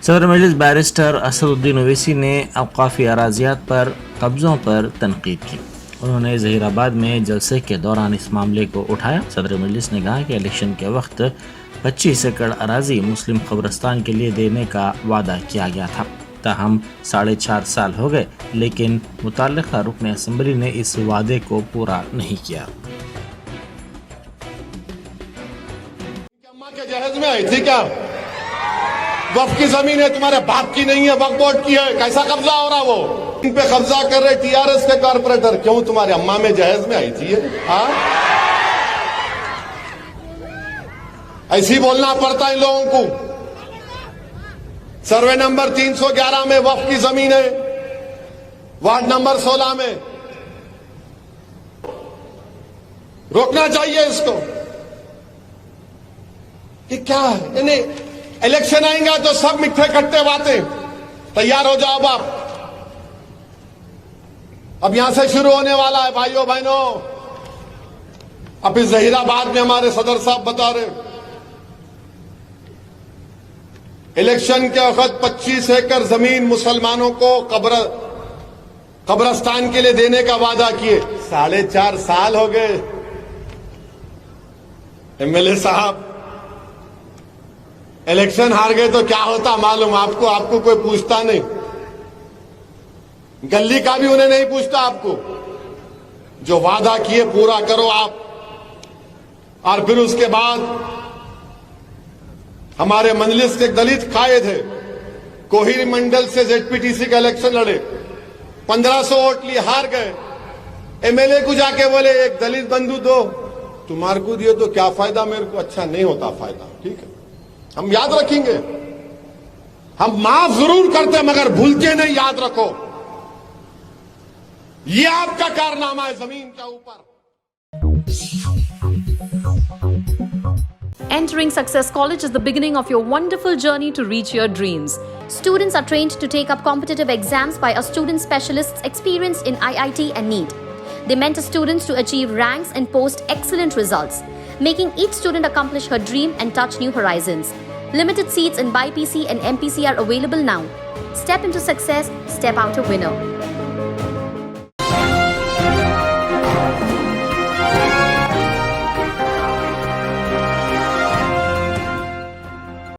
सदर मजलिस बैरिस्टर असदुद्दीन ओवैसी ने अवकाफी अराजियात पर कब्ज़ों पर तनकीद की। उन्होंने ज़हीराबाद में जलसे के दौरान इस मामले को उठाया। सदर मजलिस ने कहा कि इलेक्शन के वक्त 25 एकड़ अराजी मुस्लिम कब्रस्तान के लिए देने का वादा किया गया था। ताहम 4.5 साल हो गए, लेकिन मुतल्लिका रुकन असम्बली ने इस वादे को पूरा नहीं किया। अम्मा के जहेज में आई थी क्या? वक्फ की जमीन है, तुम्हारे बाप की नहीं है, वक्फ बोर्ड की है। कैसा कब्जा हो रहा वो? इन पे कब्जा कर रहे टीआरएस के कारपोरेटर। क्यों? तुम्हारे अम्मा में जहेज में आई थी ये? हाँ, ऐसी बोलना पड़ता है इन लोगों को। सर्वे नंबर 311 में वक्फ की जमीन है, वार्ड नंबर 16 में। रोकना चाहिए इसको। ये क्या है? यानी इलेक्शन आएंगे तो सब मिठे खट्टे बातें। तैयार हो जाओ आप। अब यहां से शुरू होने वाला है भाइयों बहनों। अब इस जहीराबाद में हमारे सदर साहब बता रहे, इलेक्शन के वक्त 25 एकड़ जमीन मुसलमानों को कब्रस्तान के लिए देने का वादा किए। 4.5 साल हो गए। एमएलए साहब, इलेक्शन हार गए तो क्या होता मालूम आपको? आपको कोई पूछता नहीं, गली का भी उन्हें नहीं पूछता आपको। जो वादा किए पूरा करो आप। और फिर उसके बाद हमारे मजलिस के एक दलित कायद है, कोहिर मंडल से जेडपीटीसी का इलेक्शन लड़े, 1500 वोट लिए हार गए। एमएलए को जाके बोले एक दलित बंधु दो, तुम्हारे को दिए तो क्या फायदा, मेरे को अच्छा नहीं होता फायदा। ठीक है, हम याद रखेंगे। हम माफ जरूर करते मगर भूलते नहीं, याद रखो। ये आपका कारनामा है जमीन के ऊपर। Entering Success College is the beginning of your wonderful journey to reach your dreams. Students are trained to take up competitive exams by our student specialists experienced in IIT and NEET. They mentor students to achieve ranks and post excellent results, making each student accomplish her dream and touch new horizons. Limited seats in BIPC and MPC are available now. Step into success, step out a winner.